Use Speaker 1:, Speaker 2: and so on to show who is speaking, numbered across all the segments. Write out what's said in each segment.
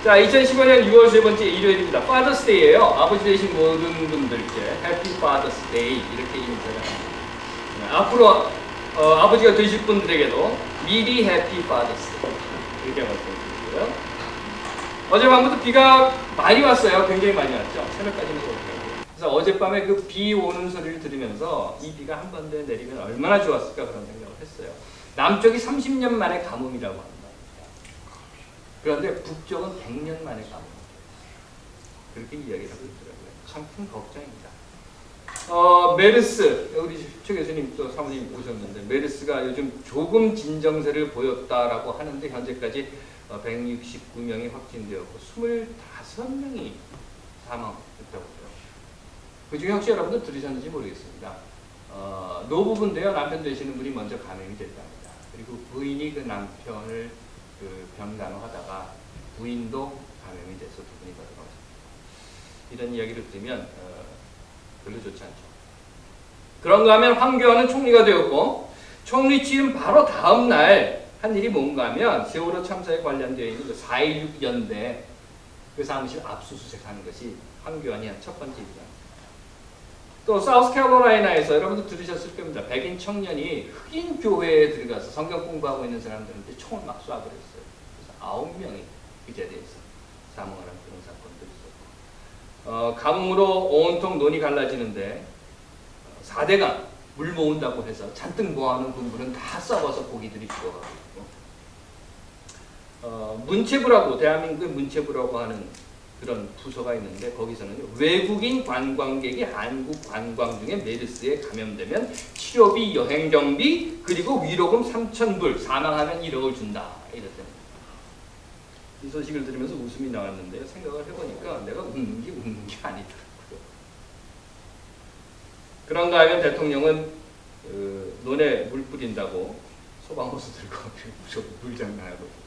Speaker 1: 자, 2015년 6월 세 번째 일요일입니다. Father's Day예요. 아버지 되신 모든 분들께 Happy Father's Day 이렇게 인사를 합니다. 앞으로 아버지가 되실 분들에게도 미리 Happy Father's Day 이렇게 말씀드리고요. 어젯밤부터 비가 많이 왔어요. 굉장히 많이 왔죠. 새벽까지는 그렇고. 그래서 어젯밤에 그 비 오는 소리를 들으면서 이 비가 한 번 더 내리면 얼마나 좋았을까 그런 생각을 했어요. 남쪽이 30년 만에 가뭄이라고 합니다. 그런데 북쪽은 100년 만에 가뭄. 그렇게 이야기를 하고 있더라고요. 참 큰 걱정입니다. 메르스, 우리 최 교수님 또 사모님 오셨는데 메르스가 요즘 조금 진정세를 보였다라고 하는데 현재까지 169명이 확진되었고 25명이 사망했다고요. 그 중에 혹시 여러분들 들으셨는지 모르겠습니다. 노부부인데요. 남편 되시는 분이 먼저 감염이 됐답니다. 그리고 부인이 그 남편을 병간호하다가 부인도 감염이 돼서 두 분이 다 돌아가셨습니다. 이런 이야기를 들으면 별로 좋지 않죠. 그런가 하면 황교안은 총리가 되었고 총리 취임 바로 다음 날 한 일이 뭔가 하면 세월호 참사에 관련되어 있는 그 4.16 연대 그 사무실 압수수색하는 것이 황교안이 한 첫 번째 일이다. 또 사우스캐롤라이나에서 여러분도 들으셨을 겁니다. 백인 청년이 흑인 교회에 들어가서 성경 공부하고 있는 사람들한테 총을 막 쏴버렸어요. 그래서 9명이 그 자리에서 사망하는 그런 사건도 있었고 가뭄으로 온통 논이 갈라지는데 4대강 물 모은다고 해서 잔뜩 모아놓은 군부는 다 썩어서 고기들이 죽어가고 있고 문체부라고 대한민국의 문체부라고 하는 그런 부서가 있는데 거기서는 외국인 관광객이 한국 관광 중에 메르스에 감염되면 치료비, 여행경비 그리고 위로금 3,000불 사망하면 1억을 준다 이랬답니다. 이 소식을 들으면서 웃음이 나왔는데요. 생각을 해보니까 내가 웃는 게 아니더라고요. 그런가 하면 대통령은 논에 물 뿌린다고 소방호수 들고 물장난하고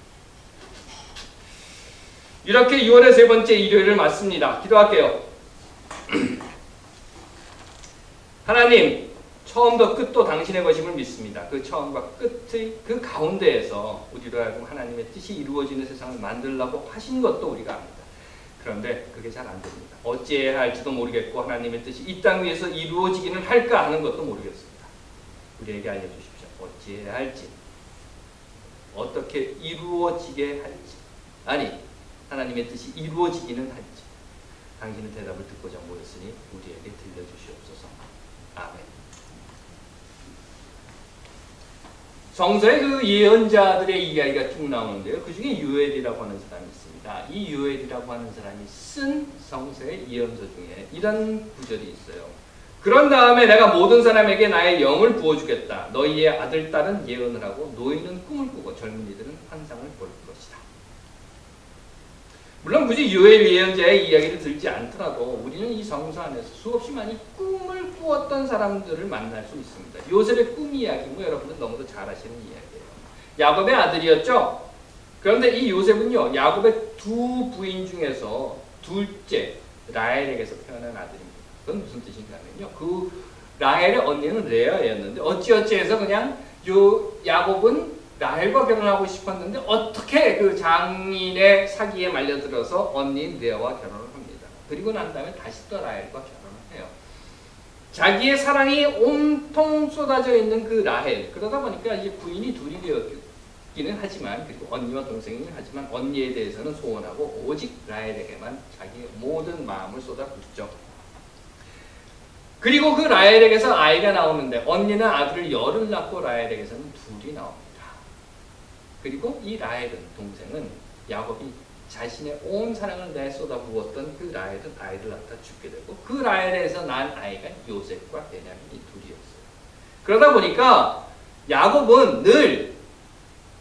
Speaker 1: 이렇게 6월의 세 번째 일요일을 맞습니다. 기도할게요. 하나님, 처음부터 끝도 당신의 것임을 믿습니다. 그 처음과 끝의 그 가운데에서 우리로 하여금 하나님의 뜻이 이루어지는 세상을 만들려고 하신 것도 우리가 압니다. 그런데 그게 잘 안 됩니다. 어찌해야 할지도 모르겠고 하나님의 뜻이 이 땅 위에서 이루어지기는 할까 하는 것도 모르겠습니다. 우리에게 알려주십시오. 어찌해야 할지, 어떻게 이루어지게 할지, 아니 하나님의 뜻이 이루어지기는 할지 당신의 대답을 듣고자 모였으니 우리에게 들려주시옵소서. 아멘. 성서에 그 예언자들의 이야기가 쭉 나오는데요. 그 중에 요엘이라고 하는 사람이 있습니다. 이 요엘이라고 하는 사람이 쓴 성서의 예언서 중에 이런 구절이 있어요. 그런 다음에 내가 모든 사람에게 나의 영을 부어주겠다. 너희의 아들, 딸은 예언을 하고 노인은 꿈을 꾸고 젊은이들은 환상을 볼 것이다. 물론 굳이 요엘 예언자의 이야기를 들지 않더라도 우리는 이 성서 안에서 수없이 많이 꿈을 꾸었던 사람들을 만날 수 있습니다. 요셉의 꿈 이야기 뭐 여러분들 너무도 잘 아시는 이야기예요. 야곱의 아들이었죠. 그런데 이 요셉은요 야곱의 두 부인 중에서 둘째 라헬에게서 태어난 아들입니다. 그건 무슨 뜻인가 하면요 그 라헬의 언니는 레아였는데 어찌어찌해서 그냥 요 야곱은 라헬과 결혼하고 싶었는데 어떻게 그 장인의 사기에 말려들어서 언니인 레아와 결혼을 합니다. 그리고 난 다음에 다시 또 라헬과 결혼을 해요. 자기의 사랑이 온통 쏟아져 있는 그 라헬. 그러다 보니까 이제 부인이 둘이 되었기는 하지만 그리고 언니와 동생이긴 하지만 언니에 대해서는 소원하고 오직 라헬에게만 자기의 모든 마음을 쏟아붓죠. 그리고 그 라헬에게서 아이가 나오는데 언니는 아들을 열을 낳고 라헬에게서는 둘이 나옵니다. 그리고 이 라헬은 동생은 야곱이 자신의 온 사랑을 내쏟아 부었던 그 라헬은 아이를 낳다 죽게 되고 그 라헬에서 난 아이가 요셉과 베냐민이 둘이었어요. 그러다 보니까 야곱은 늘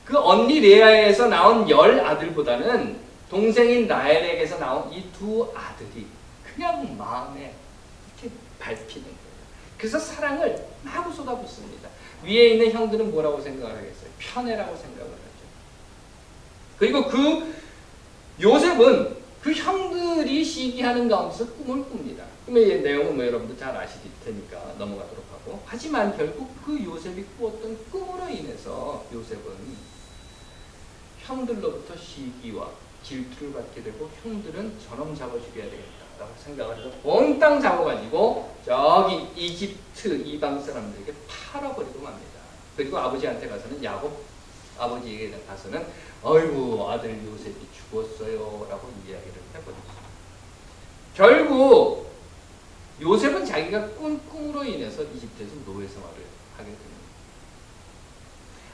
Speaker 1: 그 언니 레아에서 나온 10아들보다는 동생인 라헬에게서 나온 이 두 아들이 그냥 마음에 이렇게 밟히는 거예요. 그래서 사랑을 마구 쏟아붓습니다. 위에 있는 형들은 뭐라고 생각을 하겠어요? 편애라고 생각을 하죠. 그리고 그 요셉은 그 형들이 시기하는 가운데서 꿈을 꿉니다. 꿈의 내용은 뭐 여러분도 잘 아실 테니까 넘어가도록 하고 하지만 결국 그 요셉이 꾸었던 꿈으로 인해서 요셉은 형들로부터 시기와 질투를 받게 되고 형들은 저놈 잡아 죽여야 되겠다라고 생각을 해서 몽땅 잡아가지고 저기 이집트 이방 사람들에게 팔아버리고 맙니다. 그리고 아버지한테 가서는 야곱 아버지에게 가서는 아이고 아들 요셉이 죽었어요 라고 이야기를 해버렸어요. 결국 요셉은 자기가 꾼 꿈으로 인해서 이집트에서 노예 생활을 하게 됩니다.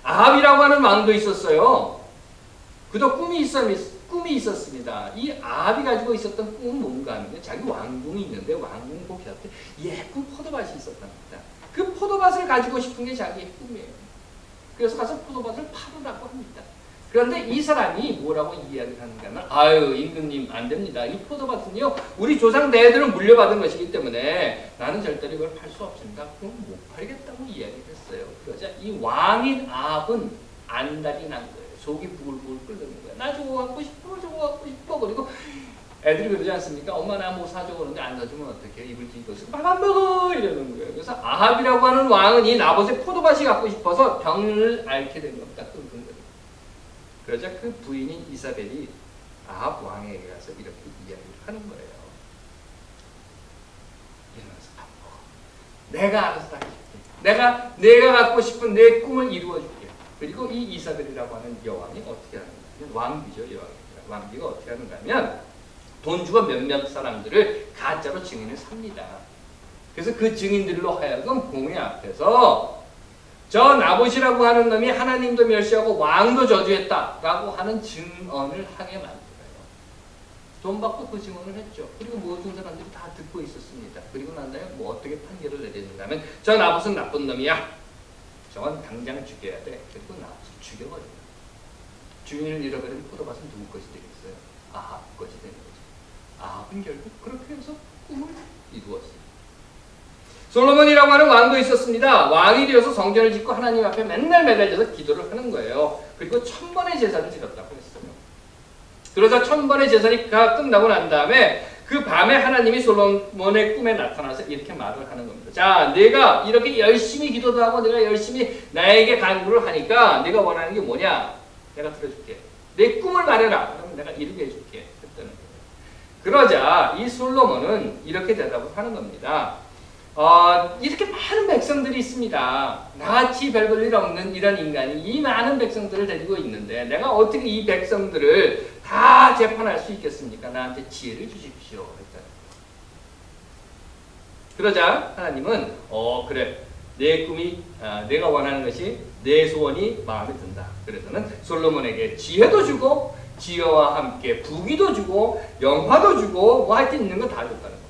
Speaker 1: 아합이라고 하는 왕도 있었어요. 그도 꿈이 있었습니다. 이 아합이 가지고 있었던 꿈은 뭔가 하면 자기 왕궁이 있는데 왕궁 그 곁에 예쁜 포도밭이 있었답니다. 그 포도밭을 가지고 싶은 게 자기의 꿈이에요. 그래서 가서 포도밭을 팔으라고 합니다. 그런데 이 사람이 뭐라고 이야기를 하는가 하면 아유 임금님 안 됩니다. 이 포도밭은요 우리 조상 대대로 물려받은 것이기 때문에 나는 절대로 이걸 팔 수 없습니다. 그럼 못 팔겠다고 이야기를 했어요. 그러자 이 왕인 아합은 안달이 난 거예요. 속이 부글부글 끓는 거예요. 나 저거 갖고 싶어 저거 갖고 싶어. 그리고 애들이 그러지 않습니까? 엄마 나 뭐 사줘 그러는데 안 사주면 어떡해? 입을 뒤집어서 밥 안 먹어 이러는 거예요. 그래서 아합이라고 하는 왕은 이 나봇의 포도밭이 갖고 싶어서 병을 앓게 된 겁니다. 끙끙 거리고. 그러자 그 부인인 이사벨이 아합 왕에게 가서 이렇게 이야기를 하는 거예요. 일어나서 밥 먹어. 내가 알아서 다 해줄게. 내가 갖고 싶은 내 꿈을 이루어줄게. 그리고 이 이사벨이라고 하는 여왕이 어떻게 하는가 하면 왕비죠. 왕비가 어떻게 하는가 하면 돈 주고 몇몇 사람들을 가짜로 증인을 삽니다. 그래서 그 증인들로 하여금 공회 앞에서 저 나봇이라고 하는 놈이 하나님도 멸시하고 왕도 저주했다라고 하는 증언을 하게 만들어요. 돈 받고 그 증언을 했죠. 그리고 모든 사람들이 다 듣고 있었습니다. 그리고 난 다음에 뭐 어떻게 판결을 내렸는가 하면 저 나봇은 나쁜 놈이야. 저건 당장 죽여야 돼. 그리고 나봇을 죽여버려요. 주인을 잃어버린 포도밭은 누구 것이 되겠어요? 아합 것이 되는 거죠. 아합은 결국 그렇게 해서 꿈을 이루었어요. 솔로몬이라고 하는 왕도 있었습니다. 왕이 되어서 성전을 짓고 하나님 앞에 맨날 매달려서 기도를 하는 거예요. 그리고 1000번의 제사를 지켰다고 했어요. 그러자 1000번의 제사가 끝나고 난 다음에 그 밤에 하나님이 솔로몬의 꿈에 나타나서 이렇게 말을 하는 겁니다. 자, 내가 이렇게 열심히 기도도 하고 내가 열심히 나에게 간구를 하니까 네가 원하는 게 뭐냐? 내가 들어줄게. 내 꿈을 말해라. 그러면 내가 이루게 해줄게. 했다는 거예요. 그러자 이 솔로몬은 이렇게 대답을 하는 겁니다. 이렇게 많은 백성들이 있습니다. 나같이 별 볼 일 없는 이런 인간이 이 많은 백성들을 데리고 있는데 내가 어떻게 이 백성들을 다 재판할 수 있겠습니까? 나한테 지혜를 주십시오. 했잖아요. 그러자 하나님은 그래. 내 꿈이 내가 원하는 것이 내 소원이 마음에 든다. 그래서는 솔로몬에게 지혜도 주고 지혜와 함께 부귀도 주고 영화도 주고 뭐 하여튼 있는 거 다 줬다는 겁니다.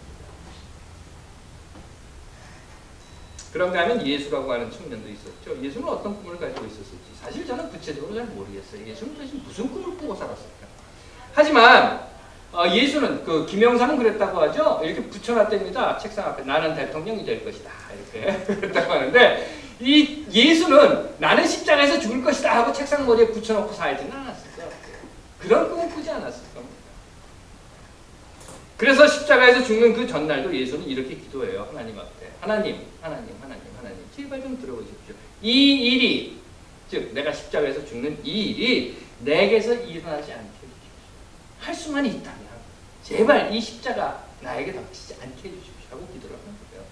Speaker 1: 그런가 하면 예수라고 하는 청년도 있었죠. 예수는 어떤 꿈을 가지고 있었을지 사실 저는 구체적으로 잘 모르겠어요. 예수는 도대체 무슨 꿈을 꾸고 살았을까? 하지만 예수는 그 김영삼은 그랬다고 하죠. 이렇게 붙여놨답니다. 책상 앞에 나는 대통령이 될 것이다. 이렇게 그랬다고 하는데 이 예수는 나는 십자가에서 죽을 것이다 하고 책상 머리에 붙여놓고 살지는 않았을 것 같아요. 그런 꿈을 꾸지 않았을 겁니다. 그래서 십자가에서 죽는 그 전날도 예수는 이렇게 기도해요. 하나님 앞에. 하나님, 제발 좀 들어보십시오. 이 일이, 즉 내가 십자가에서 죽는 이 일이 내게서 일어나지 않게 해주십시오. 할 수만 있다면 제발 이 십자가 나에게 닥치지 않게 해주십시오 하고 기도를 하는 거예요.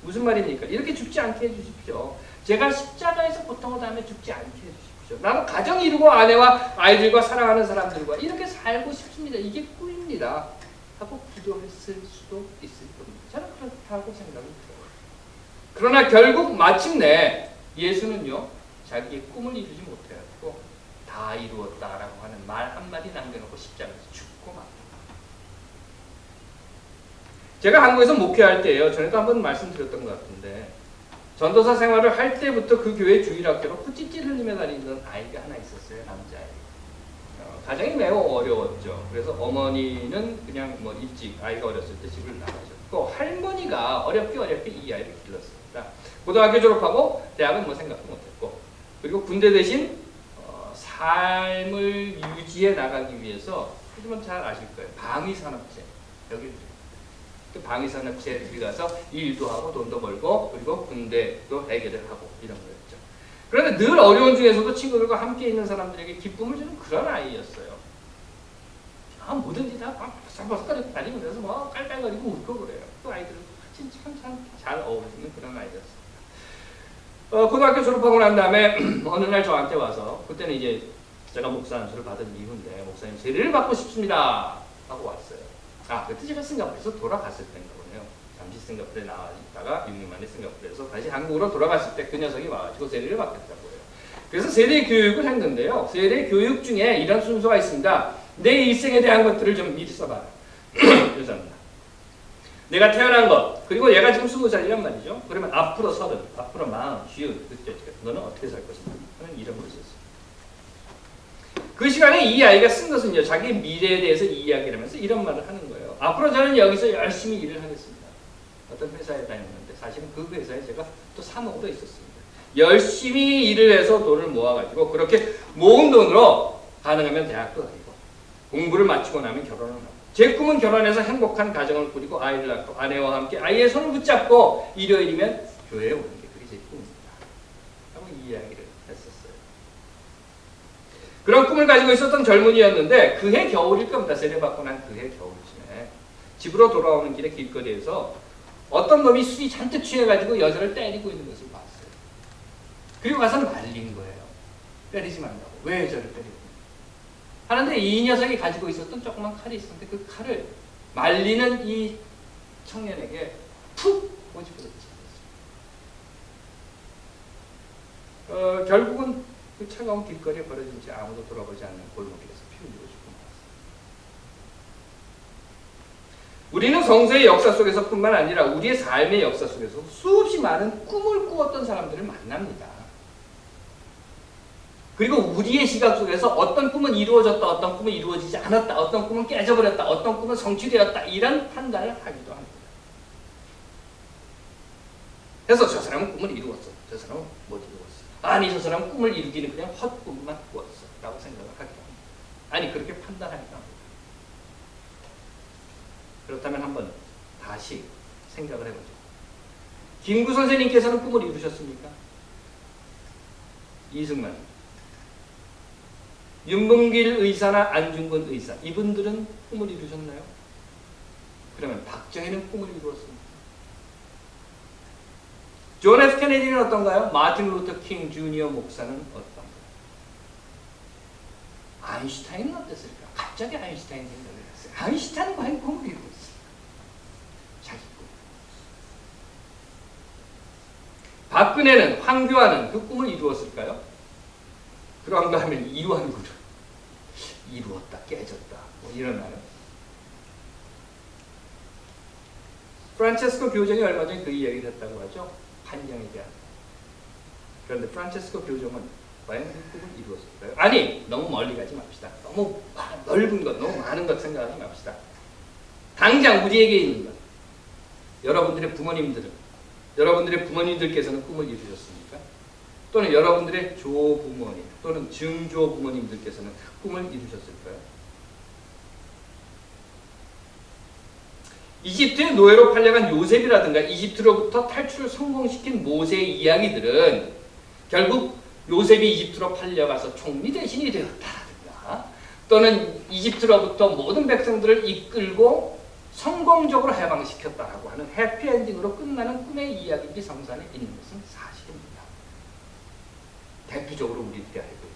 Speaker 1: 무슨 말입니까? 이렇게 죽지 않게 해주십시오. 제가 십자가에서 고통을 당하며 죽지 않게 해주십시오. 나는 가정 이루고 아내와 아이들과 사랑하는 사람들과 이렇게 살고 싶습니다. 이게 꿈입니다. 하고 기도했을 수도 있을 겁니다. 저는 그렇다고 생각이 들어요. 그러나 결국 마침내 예수는요 자기의 꿈을 이루지 못해가지고 다 이루었다라고 하는 말 한마디 남겨놓고 십자가에서 죽고 맙니다. 제가 한국에서 목회할 때예요. 전에도 한번 말씀드렸던 것 같은데 전도사 생활을 할 때부터 그 교회 주일학교로 푸찌찌 흘리며 다니는 아이가 하나 있었어요. 남자아이. 가정이 매우 어려웠죠. 그래서 어머니는 그냥 뭐 일찍 아이가 어렸을 때 집을 나가셨고 할머니가 어렵게 이 아이를 길렀습니다. 고등학교 졸업하고 대학은 뭐 생각도 못했고 그리고 군대 대신 삶을 유지해 나가기 위해서 하지만 잘 아실 거예요. 방위산업체 여기 그 방위산업체에 들어가서 일도 하고 돈도 벌고 그리고 군대도 해결을 하고 이런 거였죠. 그런데 늘 어려운 중에서도 친구들과 함께 있는 사람들에게 기쁨을 주는 그런 아이였어요. 뭐든지 다 버석버석거리고 다니면서 뭐 깔깔거리고 웃고 그래요. 그 아이들은 참 잘 어울리는 그런 아이들이었습니다. 고등학교 졸업하고 난 다음에 어느 날 저한테 와서, 그때는 이제 제가 목사 안수를 받은 이후인데, 목사님 세례를 받고 싶습니다 하고 왔어요. 그때 제가 싱가포르에서 돌아갔을 때인가 보네요. 잠시 싱가포르에 나와 있다가 6년 만에 싱가포르에서 다시 한국으로 돌아갔을 때 그 녀석이 와가지고 세례를 받겠다고 해요. 그래서 세례 교육을 했는데요. 세례 교육 중에 이런 순서가 있습니다. 내 일생에 대한 것들을 좀 미리 써봐라. 죄송합니다. 내가 태어난 것, 그리고 얘가 지금 20살이란 말이죠. 그러면 앞으로 30, 앞으로 40, 50, 그때 너는 어떻게 살 것인가 하는 이런 것을 썼어요. 그 시간에 이 아이가 쓴 것은요, 자기 미래에 대해서 이야기를 하면서 이런 말을 하는 거예요. 앞으로 저는 여기서 열심히 일을 하겠습니다. 어떤 회사에 다녔는데 사실은 그 회사에 제가 또 사무로 있었습니다. 열심히 일을 해서 돈을 모아가지고 그렇게 모은 돈으로 가능하면 대학도 다니고 공부를 마치고 나면 결혼을 하고, 제 꿈은 결혼해서 행복한 가정을 꾸리고 아이를 낳고 아내와 함께 아이의 손을 붙잡고 일요일이면 교회에 오는 게 그게 제 꿈입니다. 하고 이야기를 했었어요. 그런 꿈을 가지고 있었던 젊은이였는데 그해 겨울일 겁니다. 세례받고 난 그해 겨울쯤에 집으로 돌아오는 길에 길거리에서 어떤 놈이 술이 잔뜩 취해가지고 여자를 때리고 있는 것을 봤어요. 그리고 가서 말린 거예요. 때리지 말라고. 왜 여자를 때리고? 하는데 이 녀석이 가지고 있었던 조그만 칼이 있었는데 그 칼을 말리는 이 청년에게 푹 꼬집어서 쳤어요. 결국은 그 차가운 길거리에 버려진 채 아무도 돌아보지 않는 골목길에서 피 흘리고 죽고 말았어요. 우리는 성서의 역사 속에서뿐만 아니라 우리의 삶의 역사 속에서 수없이 많은 꿈을 꾸었던 사람들을 만납니다. 그리고 우리의 시각 속에서 어떤 꿈은 이루어졌다, 어떤 꿈은 이루어지지 않았다, 어떤 꿈은 깨져버렸다, 어떤 꿈은 성취되었다, 이런 판단을 하기도 합니다. 그래서 저 사람은 꿈을 이루었어, 저 사람은 못 이루었어. 아니, 저 사람은 꿈을 이루기는 그냥 헛꿈만 꾸었어 라고 생각을 하기도 합니다. 아니, 그렇게 판단하기도 합니다. 그렇다면 한번 다시 생각을 해보죠. 김구 선생님께서는 꿈을 이루셨습니까? 이승만, 윤봉길 의사나 안중근 의사, 이분들은 꿈을 이루셨나요? 그러면 박정희는 꿈을 이루었습니다. 존 F 케네디는 어떤가요? 마틴 루터 킹 주니어 목사는 어떤가요? 아인슈타인은 어땠을까? 갑자기 아인슈타인 생각을 했어요. 아인슈타인은 과연 꿈을 이루었어요. 자기 꿈. 박근혜는, 황교안은 그 꿈을 이루었을까요? 그런가 하면 이완구를 이루었다, 깨졌다, 뭐 일어나요. 프란체스코 교정이 얼마 전에 그 이야기를 했다고 하죠. 환경에 대한. 그런데 프란체스코 교정은 과연 그 꿈을 이루었을까요? 아니, 너무 멀리 가지 맙시다. 너무 넓은 것, 너무 많은 것 생각하지 맙시다. 당장 우리에게 있는 것. 여러분들의 부모님들께서는 꿈을 이루셨습니까? 또는 여러분들의 조부모님 또는 증조부모님들께서는 꿈을 이루셨을까요? 이집트의 노예로 팔려간 요셉이라든가 이집트로부터 탈출을 성공시킨 모세의 이야기들은 결국 요셉이 이집트로 팔려가서 총리 대신이 되었다라든가 또는 이집트로부터 모든 백성들을 이끌고 성공적으로 해방시켰다라고 하는 해피엔딩으로 끝나는 꿈의 이야기들이 성서 안에 있는 것은 사실입니다. 대표적으로 우리들이 알고 있습니다.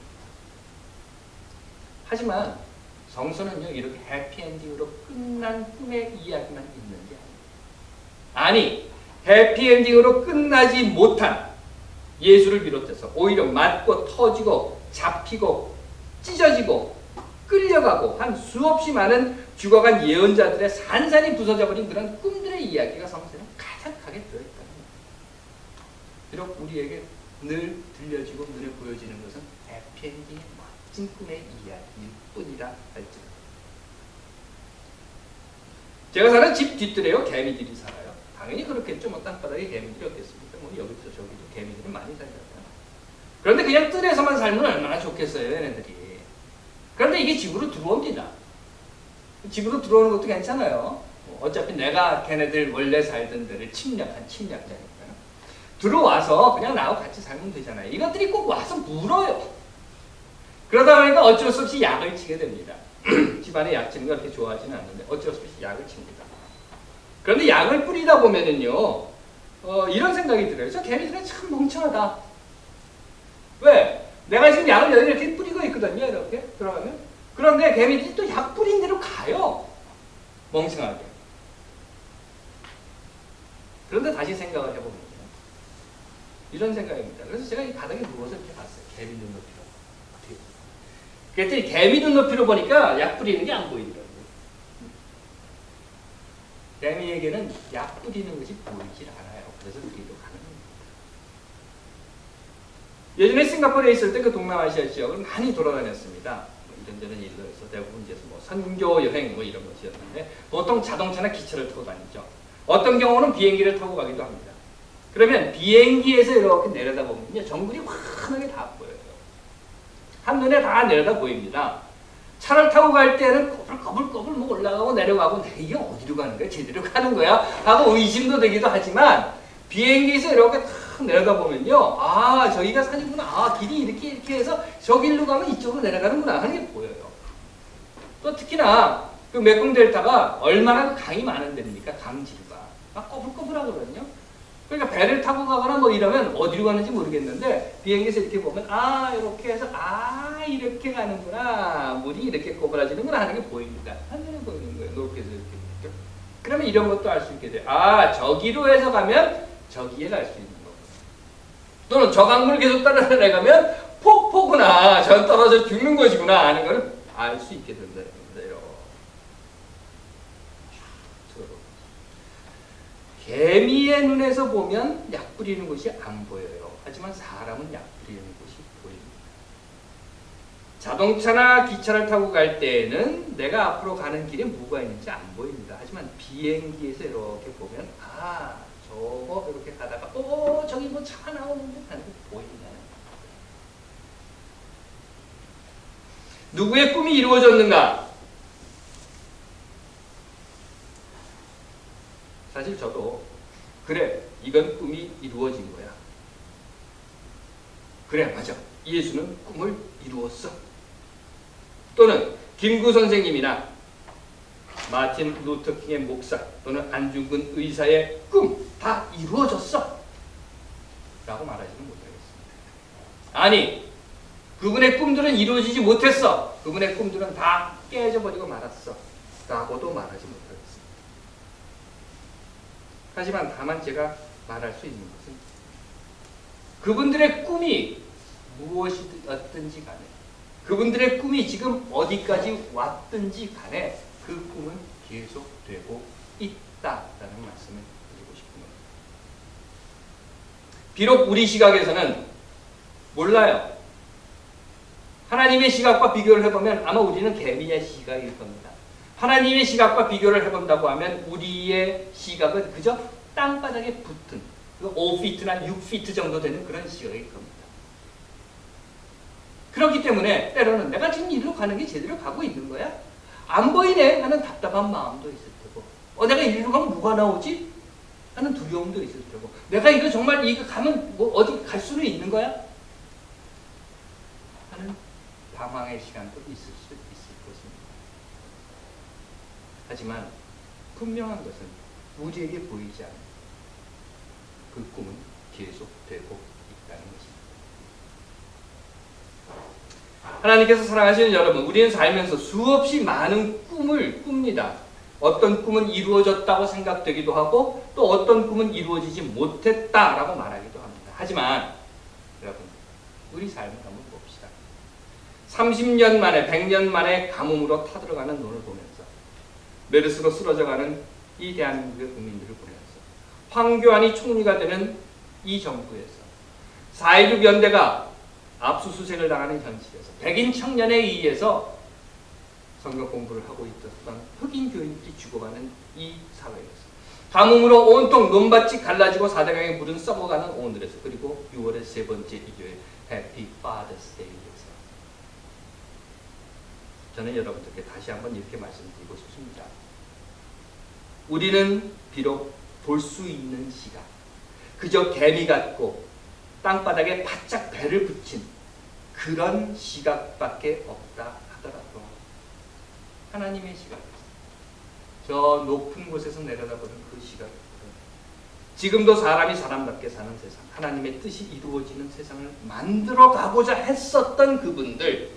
Speaker 1: 하지만 성서는요, 이렇게 해피엔딩으로 끝난 꿈의 이야기만 있는 게 아닙니다. 아니, 해피엔딩으로 끝나지 못한 예수를 비롯해서 오히려 맞고 터지고 잡히고 찢어지고 끌려가고 한 수없이 많은 죽어간 예언자들의 산산이 부서져버린 그런 꿈들의 이야기가 성서에 가득하게 들어있다는 겁니다. 비록 우리에게 늘 들려지고 눈에 보여지는 것은 해피엔딩의 멋진 꿈의 이야기일 뿐이라 할지라도. 제가 사는 집 뒤뜰에요, 개미들이 살아요. 당연히 그렇겠죠. 뭐 땅바닥에 개미들이 없겠습니까? 뭐 여기도 저기도 개미들은 많이 살잖아요. 그런데 그냥 뜰에서만 살면 얼마나 좋겠어요, 얘네들이. 그런데 이게 집으로 들어옵니다. 집으로 들어오는 것도 괜찮아요. 어차피 내가 걔네들 원래 살던 데를 침략한 침략자니까요. 들어와서 그냥 나하고 같이 살면 되잖아요. 이것들이 꼭 와서 물어요. 그러다 보니까 어쩔 수 없이 약을 치게 됩니다. 집안의 약침을 그렇게 좋아하지는 않는데 어쩔 수 없이 약을 칩니다. 그런데 약을 뿌리다 보면은요, 이런 생각이 들어요. 저 개미들은 참 멍청하다. 왜? 내가 지금 약을 여기 이렇게 뿌리고 있거든요. 이렇게 들어가면. 그런데 개미들이 또 약 뿌린 대로 가요. 멍청하게. 그런데 다시 생각을 해보면요. 이런 생각입니다. 그래서 제가 이 바닥에 누워서 이렇게 봤어요. 개미 눈높이로. 그랬더니 개미 눈높이로 보니까 약 뿌리는 게 안 보이더라고요. 개미에게는 약 뿌리는 것이 보이질 않아요. 그래서 그리로 가는 겁니다. 예전에 싱가포르에 있을 때 그 동남아시아 지역을 많이 돌아다녔습니다. 이런저런 일로 해서 대부분 이제 뭐 선교 여행 뭐 이런 것이었는데 보통 자동차나 기차를 타고 다니죠. 어떤 경우는 비행기를 타고 가기도 합니다. 그러면 비행기에서 이렇게 내려다보면요, 정글이 환하게 다 보여요. 한눈에 다 내려다 보입니다. 차를 타고 갈 때는 거불거불 뭐 올라가고 내려가고 이게 어디로 가는 거야? 제대로 가는 거야? 하고 의심도 되기도 하지만 비행기에서 이렇게 탁 내려다보면요, 아 저기가 산이구나, 아 길이 이렇게 해서 저 길로 가면 이쪽으로 내려가는구나 하는 게 보여요. 또 특히나 그 메콩 델타가 얼마나 강이 많은 데입니까? 강지류가 막 꼬불꼬불하거든요. 그러니까 배를 타고 가거나 뭐 이러면 어디로 가는지 모르겠는데 비행기에서 이렇게 보면 아 이렇게 해서 아 이렇게 가는구나, 물이 이렇게 꼬부라지는구나 하는 게 보입니다. 한눈에 보이는 거예요. 높게 해서 이렇게. 그러면 이런 것도 알 수 있게 돼요. 아 저기로 해서 가면 저기에 갈 수 있는 거고, 또는 저 강물을 계속 따라 내려가면 폭포구나, 전 떨어져 죽는 것이구나 하는 걸 알 수 있게 된다는 겁니다. 개미의 눈에서 보면 약 뿌리는 것이 안 보여요. 하지만 사람은 약 뿌리는 것이 보입니다. 자동차나 기차를 타고 갈 때에는 내가 앞으로 가는 길에 뭐가 있는지 안 보입니다. 하지만 비행기에서 이렇게 보면 아 저거 이렇게 가다가 저기 뭐 차 나오는데 하는 게 보인다는 거예요. 누구의 꿈이 이루어졌는가? 사실 저도 그래 이건 꿈이 이루어진 거야. 그래 맞아 예수는 꿈을 이루었어. 또는 김구 선생님이나 마틴 루터 킹의 목사 또는 안중근 의사의 꿈 다 이루어졌어 라고 말하지는 못하겠습니다. 아니 그분의 꿈들은 이루어지지 못했어. 그분의 꿈들은 다 깨져버리고 말았어 라고도 말하지 못하겠습니다. 하지만 다만 제가 말할 수 있는 것은 그분들의 꿈이 무엇이었든지 간에, 그분들의 꿈이 지금 어디까지 왔든지 간에 그 꿈은 계속되고 있다라는 말씀을 드리고 싶습니다. 비록 우리 시각에서는 몰라요. 하나님의 시각과 비교를 해보면 아마 우리는 개미의 시각일 겁니다. 하나님의 시각과 비교를 해본다고 하면 우리의 시각은 그저 땅바닥에 붙은 5피트나 6피트 정도 되는 그런 시각일 겁니다. 그렇기 때문에 때로는 내가 지금 이리로 가는 게 제대로 가고 있는 거야? 안 보이네 하는 답답한 마음도 있을 테고, 내가 이리로 가면 뭐가 나오지? 하는 두려움도 있을 테고, 내가 이거 정말 이거 가면 뭐 어디 갈 수는 있는 거야? 하는 방황의 시간도 있을 수 있을 것입니다. 하지만 분명한 것은 우리에게 보이지 않는 그 꿈은 계속되고 있다는 것입니다. 하나님께서 사랑하시는 여러분, 우리는 살면서 수없이 많은 꿈을 꿉니다. 어떤 꿈은 이루어졌다고 생각되기도 하고 또 어떤 꿈은 이루어지지 못했다라고 말하기도 합니다. 하지만 여러분, 우리 삶을 한번 봅시다. 30년 만에 100년 만에 가뭄으로 타들어가는 눈을 보면서, 메르스로 쓰러져가는 이 대한민국의 국민들을 보면서, 황교안이 총리가 되는 이 정부에서, 4.16 연대가 압수수색을 당하는 현실에서, 백인 청년에 의해서 성경 공부를 하고 있었던 흑인 교인들이 죽어가는 이 사회에서, 가뭄으로 온통 논밭이 갈라지고 사대강의 물은 썩어가는 오늘에서, 그리고 6월의 세 번째 일요일 해피 파더스 데이에서 저는 여러분들께 다시 한번 이렇게 말씀드리고 싶습니다. 우리는 비록 볼 수 있는 시각, 그저 개미 같고 땅바닥에 바짝 배를 붙인 그런 시각밖에 없다 하더라도 하나님의 시각에서, 저 높은 곳에서 내려다보는 그 시각, 지금도 사람이 사람답게 사는 세상, 하나님의 뜻이 이루어지는 세상을 만들어가고자 했었던 그분들,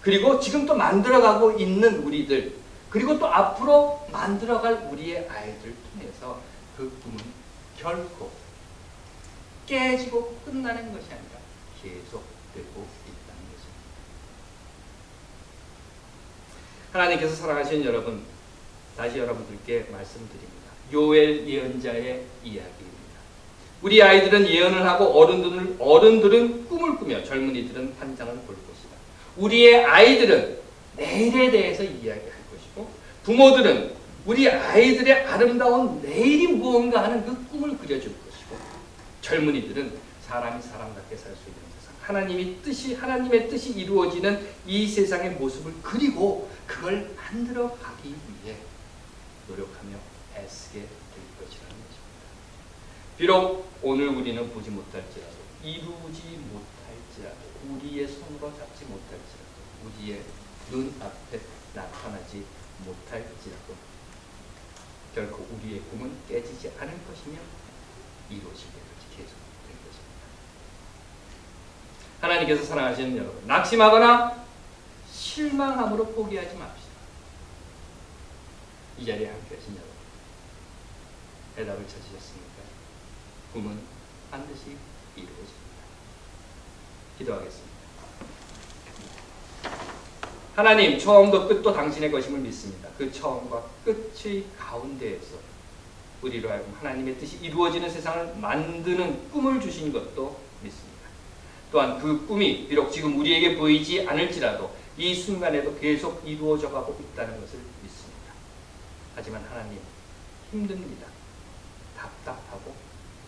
Speaker 1: 그리고 지금 또 만들어가고 있는 우리들, 그리고 또 앞으로 만들어갈 우리의 아이들 통해서 그 꿈은 결코 깨지고 끝나는 것이 아니라 계속되고 있다는 것입니다. 하나님께서 사랑하시는 여러분, 다시 여러분들께 말씀드립니다. 요엘 예언자의 이야기입니다. 우리 아이들은 예언을 하고 어른들은 꿈을 꾸며 젊은이들은 환상을 볼 것이다. 우리의 아이들은 내일에 대해서 이야기할 것이고, 부모들은 우리 아이들의 아름다운 내일이 무언가 하는 그 꿈을 그려줄 것이고, 젊은이들은 사람이 사람답게 살 수 있는 세상, 하나님의 뜻이 이루어지는 이 세상의 모습을 그리고 그걸 만들어 가기 위해 노력하며 애쓰게 될 것이라는 것입니다. 비록 오늘 우리는 보지 못할지라도, 이루지 못할지라도, 우리의 손으로 잡지 못할지라도, 우리의 눈앞에 나타나지 못할지라도 결코 우리의 꿈은 깨지지 않을 것이며 이루어질 때까지 계속될 것입니다. 하나님께서 사랑하시는 여러분, 낙심하거나 실망함으로 포기하지 맙시다. 이 자리에 함께 하신 여러분, 대답을 찾으셨습니까? 꿈은 반드시 이루어집니다. 기도하겠습니다. 하나님, 처음도 끝도 당신의 것임을 믿습니다. 그 처음과 끝의 가운데에서 우리로 하여금 하나님의 뜻이 이루어지는 세상을 만드는 꿈을 주신 것도 믿습니다. 또한 그 꿈이 비록 지금 우리에게 보이지 않을지라도 이 순간에도 계속 이루어져 가고 있다는 것을 믿습니다. 하지만 하나님, 힘듭니다. 답답하고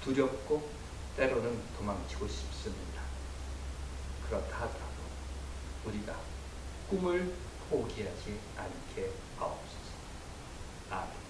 Speaker 1: 두렵고 때로는 도망치고 싶습니다. 그렇다 하더라도 우리가 꿈을 포기하지 않게 하옵소서. 아멘.